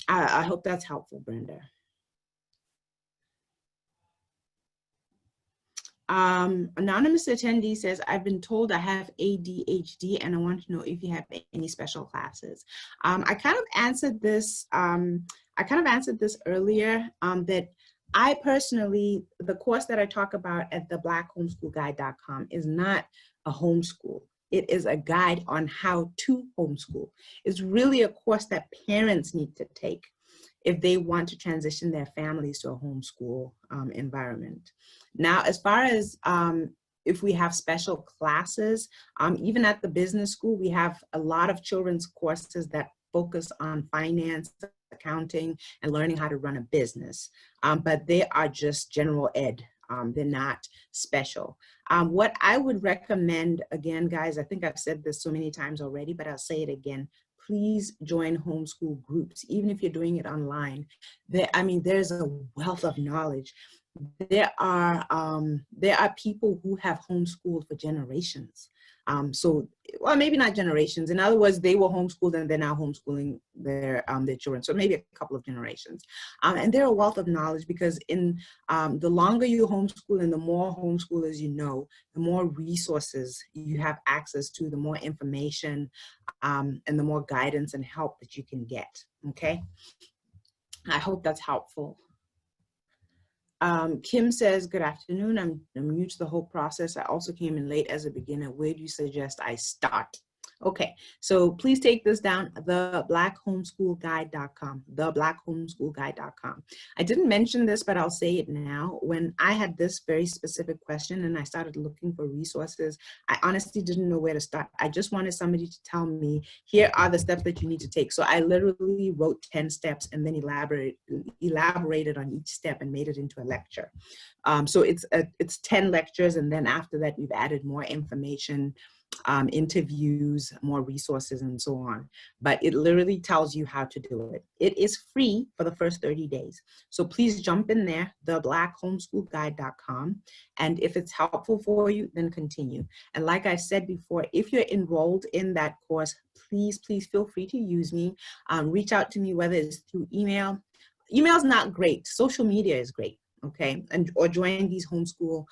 I hope that's helpful, Brenda. Anonymous attendee says, I've been told I have ADHD and I want to know if you have any special classes. I kind of answered this earlier, that I personally, the course that I talk about at the blackhomeschoolguide.com is not a homeschool. It is a guide on how to homeschool. It's really a course that parents need to take if they want to transition their families to a homeschool environment. Now, as far as if we have special classes, even at the business school, we have a lot of children's courses that focus on finance, accounting, and learning how to run a business. But they are just general ed. They're not special. What I would recommend, again, guys, I think I've said this so many times already, but I'll say it again. Please join homeschool groups, even if you're doing it online. There's a wealth of knowledge. There are people who have homeschooled for generations. Well, maybe not generations. In other words, they were homeschooled and they're now homeschooling their children. So maybe a couple of generations. And they're a wealth of knowledge, because in the longer you homeschool and the more homeschoolers you know, the more resources you have access to, the more information and the more guidance and help that you can get. Okay. I hope that's helpful. Kim says, good afternoon. I'm new to the whole process. I also came in late as a beginner. Where do you suggest I start? Okay, so please take this down, thebblackhomeschoolguide.com, thebblackhomeschoolguide.com. I didn't mention this, but I'll say it now. When I had this very specific question and I started looking for resources, I honestly didn't know where to start. I just wanted somebody to tell me, here are the steps that you need to take. So I literally wrote 10 steps and then elaborated on each step and made it into a lecture. So it's 10 lectures, and then after that, we've added more information, interviews, more resources, and so on. But it literally tells you how to do it. It is free for the first 30 days. So please jump in there, thebblackhomeschoolguide.com. And if it's helpful for you, then continue. And like I said before, if you're enrolled in that course, please feel free to use me. Reach out to me, whether it's through email. Email's not great. Social media is great. Okay, or join these homeschool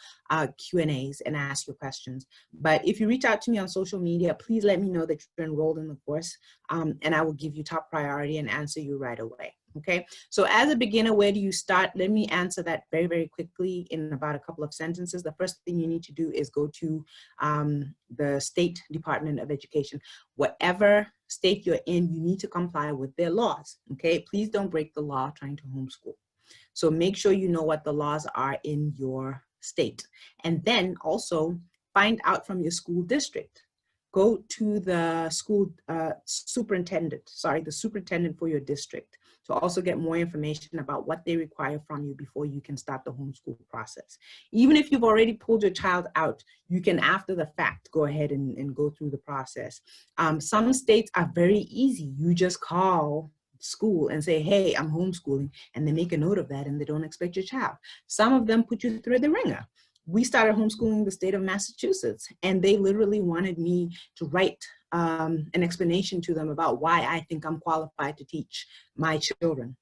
Q&As and ask your questions. But if you reach out to me on social media, please let me know that you're enrolled in the course, and I will give you top priority and answer you right away. Okay, so as a beginner, where do you start? Let me answer that very, very quickly in about a couple of sentences. The first thing you need to do is go to the State Department of Education. Whatever state you're in, you need to comply with their laws. Okay, please don't break the law trying to homeschool. So make sure you know what the laws are in your state. And then also find out from your school district. Go to the school superintendent for your district, to also get more information about what they require from you before you can start the homeschool process. Even if you've already pulled your child out, you can, after the fact, go ahead and go through the process. Some states are very easy. You just call school and say, hey, I'm homeschooling, and they make a note of that and they don't expect your child. Some of them put you through the ringer. We started homeschooling the state of Massachusetts, and they literally wanted me to write an explanation to them about why I think I'm qualified to teach my children.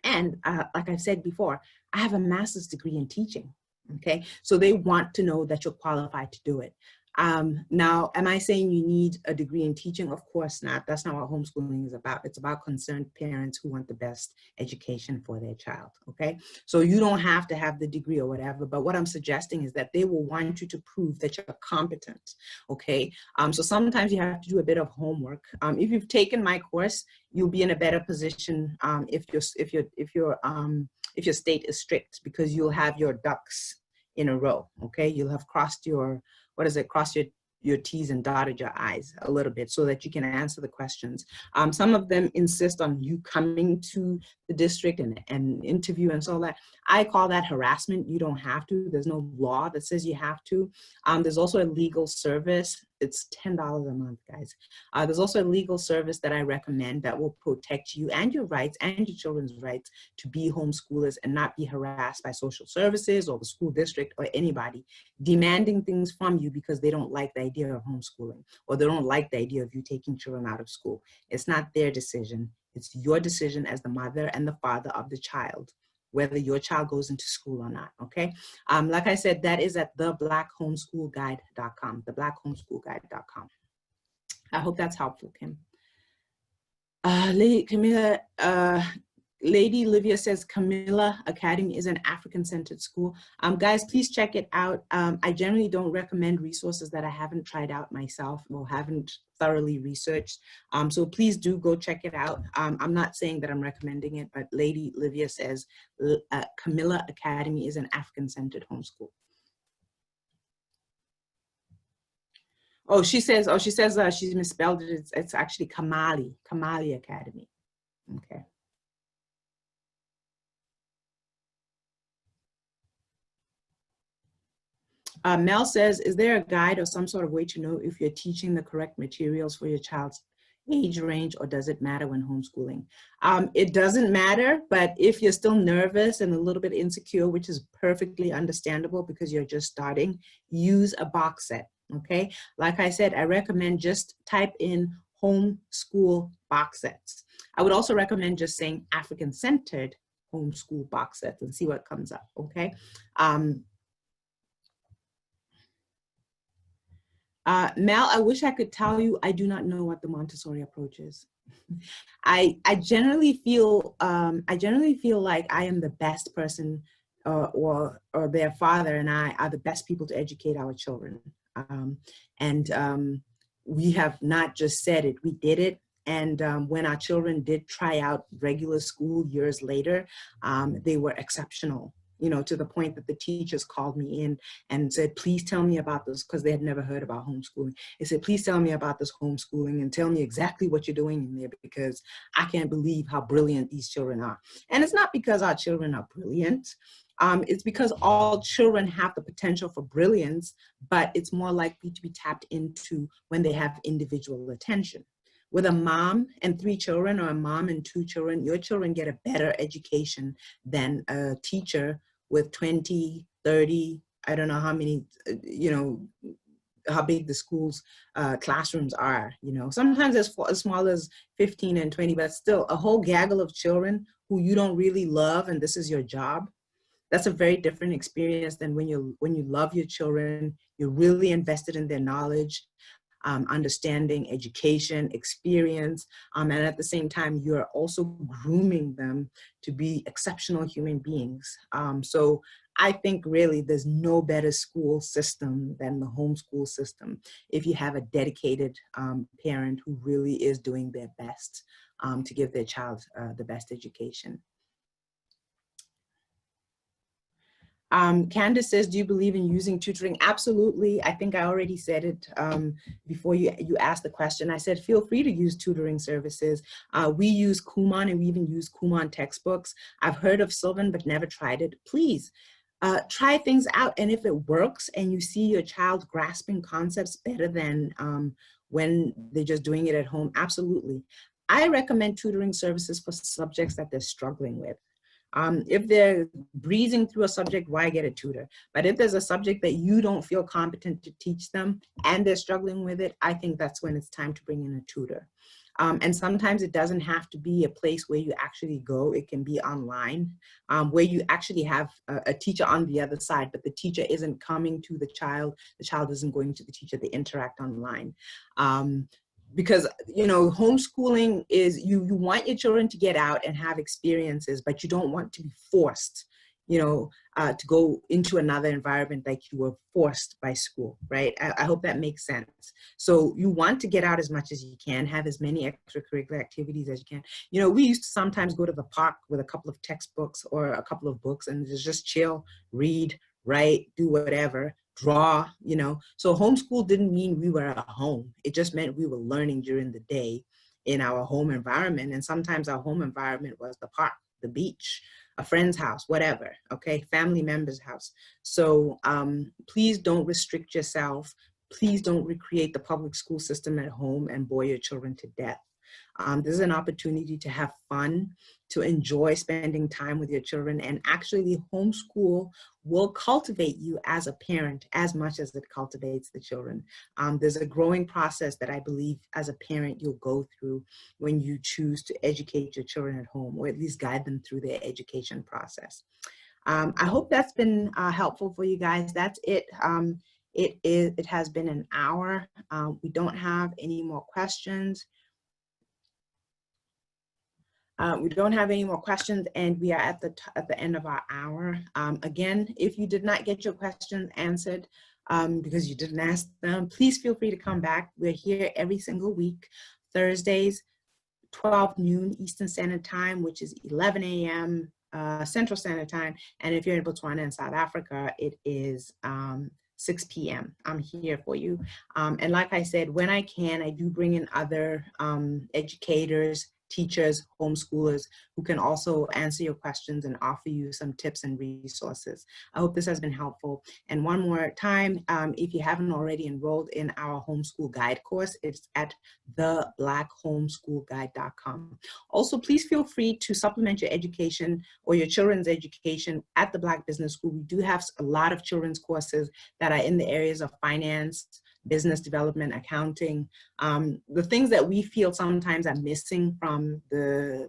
And like I said before, I have a master's degree in teaching. Okay, so they want to know that you're qualified to do it. Now, am I saying you need a degree in teaching? Of course not. That's not what homeschooling is about. It's about concerned parents who want the best education for their child, okay? So you don't have to have the degree or whatever, but what I'm suggesting is that they will want you to prove that you're competent, okay? So sometimes you have to do a bit of homework. If you've taken my course, you'll be in a better position if your state is strict, because you'll have your ducks in a row, okay? You'll have crossed your cross your T's and dotted your I's a little bit so that you can answer the questions. Some of them insist on you coming to the district and interview and so that. I call that harassment. You don't have to. There's no law that says you have to. There's also a legal service it's $10 a month, guys. There's also a legal service that I recommend that will protect you and your rights and your children's rights to be homeschoolers and not be harassed by social services or the school district or anybody demanding things from you because they don't like the idea of homeschooling or they don't like the idea of you taking children out of school. It's not their decision. It's your decision as the mother and the father of the child, whether your child goes into school or not, okay? Like I said, that is at thebblackhomeschoolguide.com, thebblackhomeschoolguide.com. I hope that's helpful, Kim. Lady Livia says Camilla Academy is an African-centered school. Guys, please check it out. I generally don't recommend resources that I haven't tried out myself or haven't thoroughly researched. So please do go check it out. I'm not saying that I'm recommending it, but Lady Livia says Camilla Academy is an African-centered homeschool. Oh, she says she's misspelled it. It's actually Kamali Academy. Okay. Mel says, is there a guide or some sort of way to know if you're teaching the correct materials for your child's age range, or does it matter when homeschooling? It doesn't matter, but if you're still nervous and a little bit insecure, which is perfectly understandable because you're just starting, use a box set, okay? Like I said, I recommend just type in homeschool box sets. I would also recommend just saying African-centered homeschool box sets and see what comes up, okay? Mel, I wish I could tell you, I do not know what the Montessori approach is. I generally feel like I am the best person, or their father and I are the best people to educate our children. We have not just said it, we did it. And when our children did try out regular school years later, they were exceptional. You know, to the point that the teachers called me in and said, please tell me about this, because they had never heard about homeschooling. They said, please tell me about this homeschooling and tell me exactly what you're doing in there, because I can't believe how brilliant these children are. And it's not because our children are brilliant. It's because all children have the potential for brilliance, but it's more likely to be tapped into when they have individual attention. With a mom and 3 children or a mom and 2 children, your children get a better education than a teacher with 20, 30, I don't know how many, you know, how big the school's classrooms are, you know. Sometimes as small as 15 and 20, but still a whole gaggle of children who you don't really love and this is your job. That's a very different experience than when you love your children, you're really invested in their knowledge, understanding, education, experience, and at the same time, you're also grooming them to be exceptional human beings. So I think really there's no better school system than the homeschool system if you have a dedicated parent who really is doing their best to give their child the best education. Candace says, do you believe in using tutoring? Absolutely. I think I already said it before you asked the question. I said, feel free to use tutoring services. We use Kumon, and we even use Kumon textbooks. I've heard of Sylvan, but never tried it. Please try things out. And if it works and you see your child grasping concepts better than when they're just doing it at home, absolutely. I recommend tutoring services for subjects that they're struggling with. If they're breezing through a subject, why get a tutor? But if there's a subject that you don't feel competent to teach them and they're struggling with it, I think that's when it's time to bring in a tutor. And sometimes it doesn't have to be a place where you actually go. It can be online, where you actually have a teacher on the other side, but the teacher isn't coming to the child isn't going to the teacher, they interact online. Because, you know, homeschooling is, you want your children to get out and have experiences, but you don't want to be forced, you know, to go into another environment like you were forced by school, right? I hope that makes sense. So you want to get out as much as you can, have as many extracurricular activities as you can. You know, we used to sometimes go to the park with a couple of textbooks or a couple of books and just chill, read, write, do whatever. Draw, you know. So homeschool didn't mean we were at home. It just meant we were learning during the day in our home environment. And sometimes our home environment was the park, the beach, a friend's house, whatever, okay, family member's house. So please don't restrict yourself. please don't recreate the public school system at home and bore your children to death. This is an opportunity to have fun, to enjoy spending time with your children, and actually homeschool will cultivate you as a parent as much as it cultivates the children. There's a growing process that I believe as a parent you'll go through when you choose to educate your children at home, or at least guide them through their education process. I hope that's been helpful for you guys. That's it. It has been an hour. We don't have any more questions. We don't have any more questions, and we are at the end of our hour. Again, if you did not get your questions answered because you didn't ask them, please feel free to come back. We're here every single week, Thursdays, 12 noon Eastern Standard Time, which is 11 a.m. Central Standard Time. And if you're in Botswana and South Africa, it is 6 p.m. I'm here for you. And like I said, when I can, I do bring in other educators, teachers, homeschoolers who can also answer your questions and offer you some tips and resources. I hope this has been helpful. And one more time, if you haven't already enrolled in our homeschool guide course, it's at theblackhomeschoolguide.com. Also, please feel free to supplement your education or your children's education at the Black Business School. We do have a lot of children's courses that are in the areas of finance, business development, accounting, the things that we feel sometimes are missing from the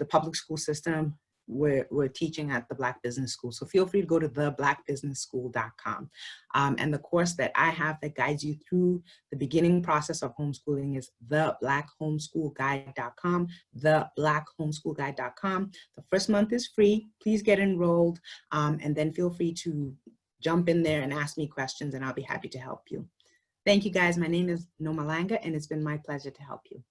public school system, we're teaching at the Black Business School. So feel free to go to theblackbusinessschool.com. And the course that I have that guides you through the beginning process of homeschooling is theblackHomeschoolGuide.com, theblackHomeschoolGuide.com. The first month is free. Please get enrolled, and then feel free to jump in there and ask me questions, and I'll be happy to help you. Thank you guys. My name is Nomalanga, and it's been my pleasure to help you.